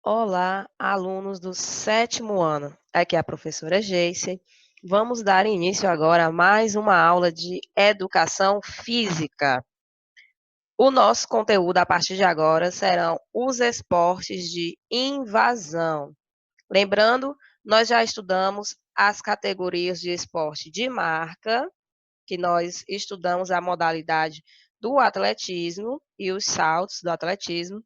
Olá, alunos do sétimo ano. Aqui é a professora Geice. Vamos dar início agora a mais uma aula de educação física. O nosso conteúdo a partir de agora serão os esportes de invasão. Lembrando, nós já estudamos as categorias de esporte de marca, que nós estudamos a modalidade do atletismo e os saltos do atletismo.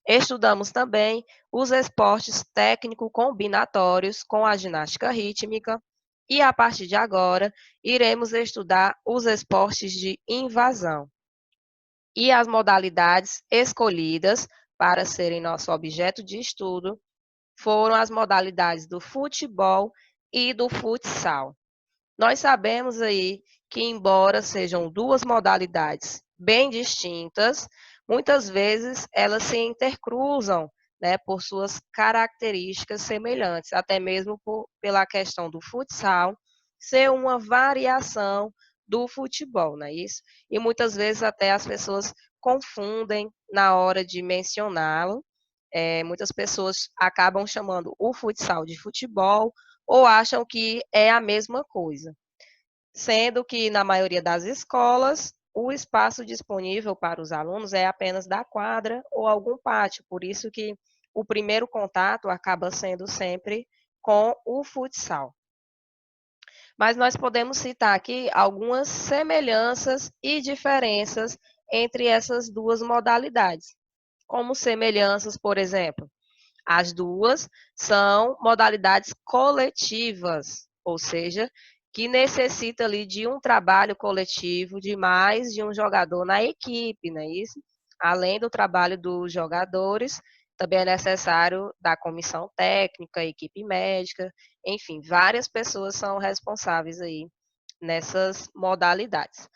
Estudamos também os esportes técnico-combinatórios com a ginástica rítmica e, a partir de agora, iremos estudar os esportes de invasão. E as modalidades escolhidas para serem nosso objeto de estudo foram as modalidades do futebol e do futsal. Nós sabemos aí que, embora sejam duas modalidades bem distintas, muitas vezes elas se intercruzam, né, por suas características semelhantes, até mesmo pela questão do futsal ser uma variação do futebol, não é isso? E muitas vezes até as pessoas confundem na hora de mencioná-lo. Muitas pessoas acabam chamando o futsal de futebol ou acham que é a mesma coisa, sendo que na maioria das escolas o espaço disponível para os alunos é apenas da quadra ou algum pátio, por isso que o primeiro contato acaba sendo sempre com o futsal. Mas nós podemos citar aqui algumas semelhanças e diferenças entre essas duas modalidades. Como semelhanças, por exemplo, as duas são modalidades coletivas, ou seja, que necessita ali de um trabalho coletivo de mais de um jogador na equipe, não é isso? Além do trabalho dos jogadores, também é necessário da comissão técnica, equipe médica, enfim, várias pessoas são responsáveis aí nessas modalidades.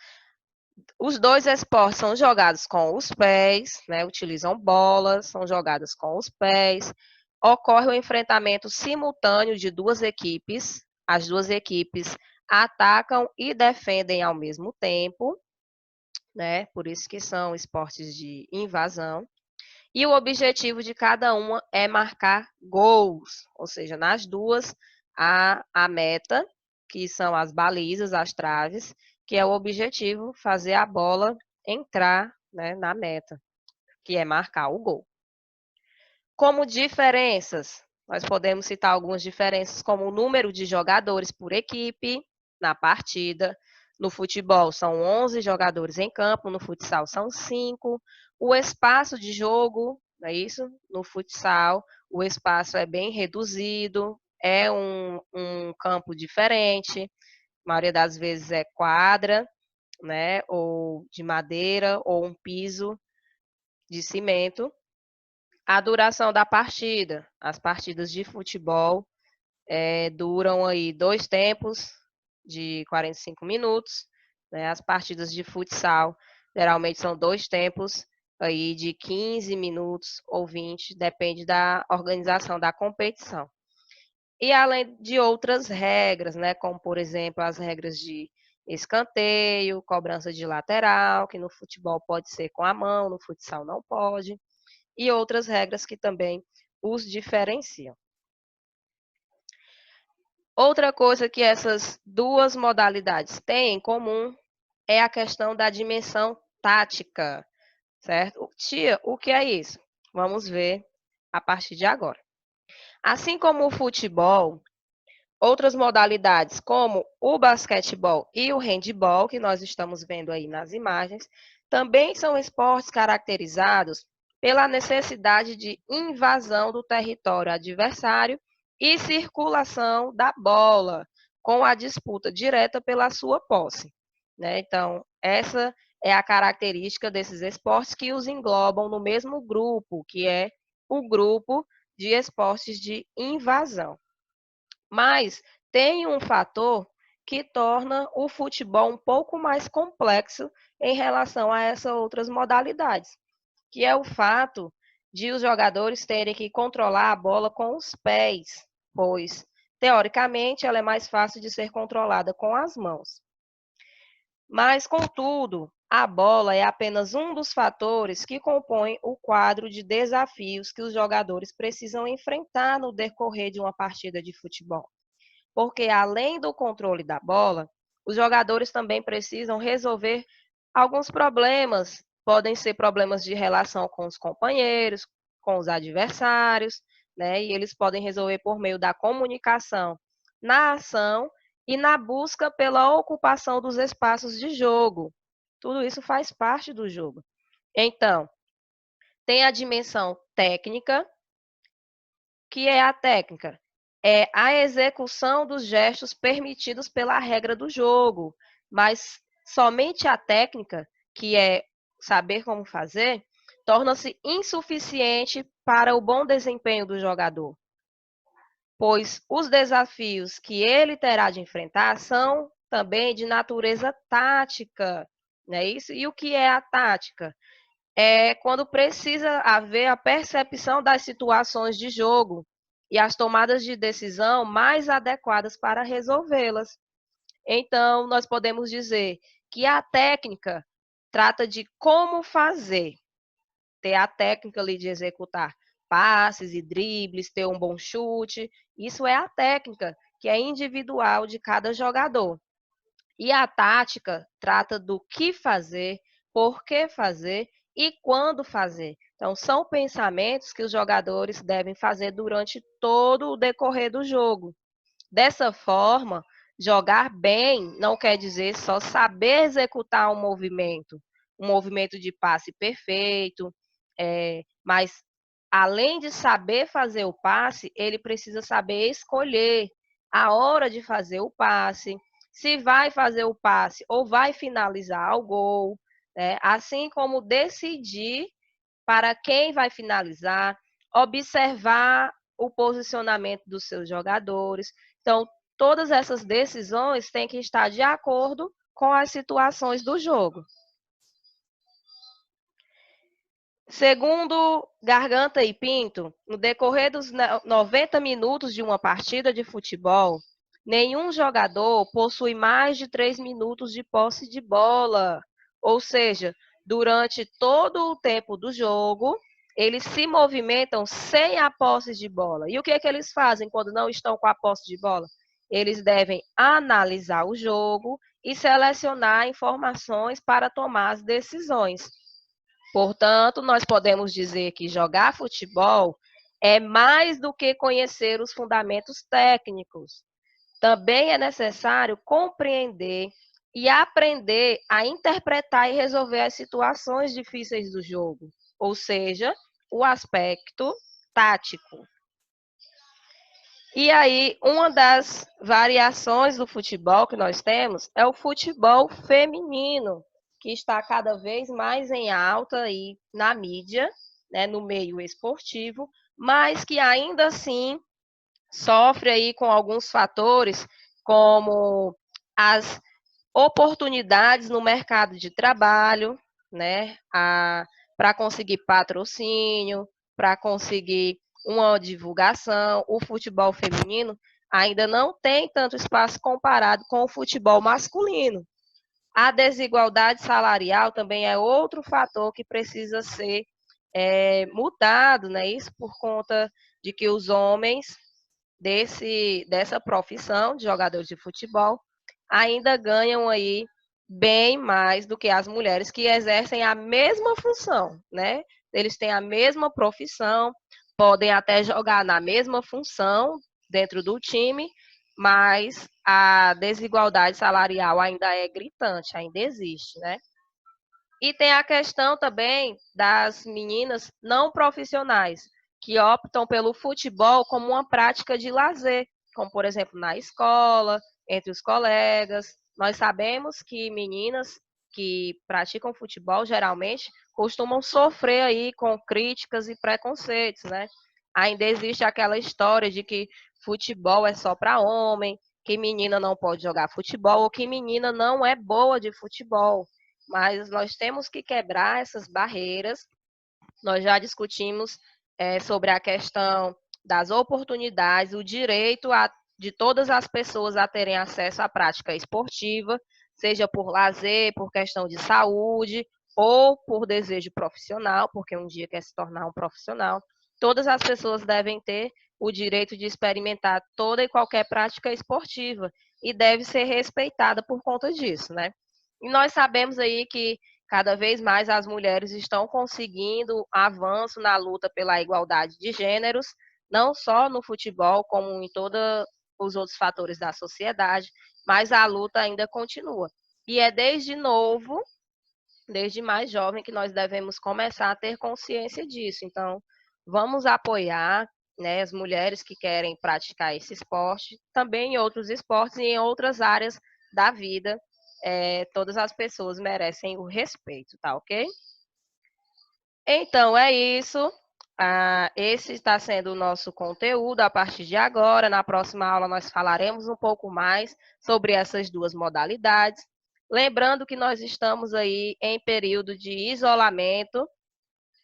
Os dois esportes são jogados com os pés, né, utilizam bolas, são jogadas com os pés. Ocorre o enfrentamento simultâneo de duas equipes. As duas equipes atacam e defendem ao mesmo tempo, né? Por isso que são esportes de invasão. E o objetivo de cada uma é marcar gols, ou seja, nas duas a meta, que são as balizas, as traves, que é o objetivo, fazer a bola entrar, né, na meta, que é marcar o gol. Como diferenças, nós podemos citar algumas diferenças, como o número de jogadores por equipe na partida. No futebol são 11 jogadores em campo, no futsal são 5. O espaço de jogo, não é isso? No futsal, o espaço é bem reduzido, é um campo diferente, a maioria das vezes é quadra, né, ou de madeira, ou um piso de cimento. A duração da partida. As partidas de futebol duram aí 2 tempos de 45 minutos. Né? As partidas de futsal geralmente são 2 tempos aí de 15 minutos ou 20, depende da organização da competição. E além de outras regras, né, como por exemplo as regras de escanteio, cobrança de lateral, que no futebol pode ser com a mão, no futsal não pode, e outras regras que também os diferenciam. Outra coisa que essas duas modalidades têm em comum é a questão da dimensão tática, certo? Tia, o que é isso? Vamos ver a partir de agora. Assim como o futebol, outras modalidades como o basquetebol e o handebol, que nós estamos vendo aí nas imagens, também são esportes caracterizados pela necessidade de invasão do território adversário e circulação da bola, com a disputa direta pela sua posse, né? Então, essa é a característica desses esportes que os englobam no mesmo grupo, que é o grupo de esportes de invasão. Mas tem um fator que torna o futebol um pouco mais complexo em relação a essas outras modalidades, que é o fato de os jogadores terem que controlar a bola com os pés, pois, teoricamente, ela é mais fácil de ser controlada com as mãos. Mas, contudo, A bola é apenas um dos fatores que compõem o quadro de desafios que os jogadores precisam enfrentar no decorrer de uma partida de futebol. Porque, além do controle da bola, os jogadores também precisam resolver alguns problemas. Podem ser problemas de relação com os companheiros, com os adversários, né? E eles podem resolver por meio da comunicação na ação e na busca pela ocupação dos espaços de jogo. Tudo isso faz parte do jogo. Então, tem a dimensão técnica, que é a técnica? É a execução dos gestos permitidos pela regra do jogo, mas somente a técnica, que é saber como fazer, torna-se insuficiente para o bom desempenho do jogador, pois os desafios que ele terá de enfrentar são também de natureza tática, não é isso? E o que é a tática? É quando precisa haver a percepção das situações de jogo e as tomadas de decisão mais adequadas para resolvê-las. Então, nós podemos dizer que a técnica trata de como fazer, ter a técnica ali de executar passes e dribles, ter um bom chute. Isso é a técnica, que é individual de cada jogador. E a tática trata do que fazer, por que fazer e quando fazer. Então, são pensamentos que os jogadores devem fazer durante todo o decorrer do jogo. Dessa forma, jogar bem não quer dizer só saber executar um movimento de passe perfeito, mas além de saber fazer o passe, ele precisa saber escolher a hora de fazer o passe, se vai fazer o passe ou vai finalizar ao gol, né? Assim como decidir para quem vai finalizar, observar o posicionamento dos seus jogadores. Então, todas essas decisões têm que estar de acordo com as situações do jogo. Segundo Garganta e Pinto, no decorrer dos 90 minutos de uma partida de futebol, nenhum jogador possui mais de 3 minutos de posse de bola. Ou seja, durante todo o tempo do jogo, eles se movimentam sem a posse de bola. E o que é que eles fazem quando não estão com a posse de bola? Eles devem analisar o jogo e selecionar informações para tomar as decisões. Portanto, nós podemos dizer que jogar futebol é mais do que conhecer os fundamentos técnicos. Também é necessário compreender e aprender a interpretar e resolver as situações difíceis do jogo, ou seja, o aspecto tático. E aí, uma das variações do futebol que nós temos é o futebol feminino, que está cada vez mais em alta aí na mídia, né, no meio esportivo, mas que ainda assim sofre aí com alguns fatores, como as oportunidades no mercado de trabalho, né, para conseguir patrocínio, para conseguir uma divulgação. O futebol feminino ainda não tem tanto espaço comparado com o futebol masculino. A desigualdade salarial também é outro fator que precisa ser mudado, né? Isso por conta de que os homens dessa profissão de jogadores de futebol ainda ganham aí bem mais do que as mulheres que exercem a mesma função, né? Eles têm a mesma profissão, podem até jogar na mesma função dentro do time, mas a desigualdade salarial ainda é gritante, ainda existe, né? E tem a questão também das meninas não profissionais, que optam pelo futebol como uma prática de lazer, como, por exemplo, na escola, entre os colegas. Nós sabemos que meninas que praticam futebol, geralmente, costumam sofrer aí com críticas e preconceitos, né? Ainda existe aquela história de que futebol é só para homem, que menina não pode jogar futebol, ou que menina não é boa de futebol. Mas nós temos que quebrar essas barreiras. Nós já discutimos sobre a questão das oportunidades, o direito de todas as pessoas a terem acesso à prática esportiva, seja por lazer, por questão de saúde ou por desejo profissional, porque um dia quer se tornar um profissional. Todas as pessoas devem ter o direito de experimentar toda e qualquer prática esportiva e deve ser respeitada por conta disso, né? E nós sabemos aí que cada vez mais as mulheres estão conseguindo avanço na luta pela igualdade de gêneros, não só no futebol, como em todos os outros fatores da sociedade, mas a luta ainda continua. E é desde novo, desde mais jovem, que nós devemos começar a ter consciência disso. Então, vamos apoiar, né, as mulheres que querem praticar esse esporte, também em outros esportes e em outras áreas da vida. Todas as pessoas merecem o respeito, tá ok? Então, é isso. Esse está sendo o nosso conteúdo a partir de agora. Na próxima aula, nós falaremos um pouco mais sobre essas duas modalidades. Lembrando que nós estamos aí em período de isolamento,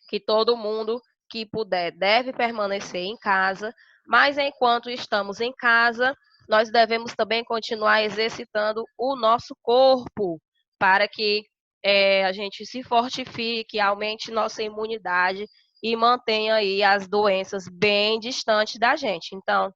que todo mundo que puder deve permanecer em casa, mas enquanto estamos em casa, nós devemos também continuar exercitando o nosso corpo para que a gente se fortifique, aumente nossa imunidade e mantenha aí as doenças bem distantes da gente. Então,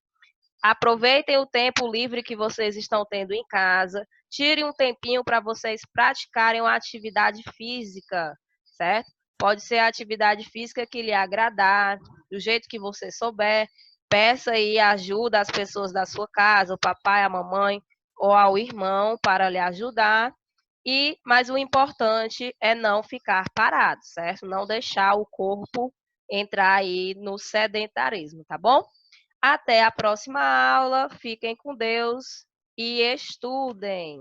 aproveitem o tempo livre que vocês estão tendo em casa, tirem um tempinho para vocês praticarem uma atividade física, certo? Pode ser a atividade física que lhe agradar, do jeito que você souber. Peça aí ajuda às pessoas da sua casa, o papai, a mamãe ou ao irmão para lhe ajudar. Mas o importante é não ficar parado, certo? Não deixar o corpo entrar aí no sedentarismo, tá bom? Até a próxima aula. Fiquem com Deus e estudem.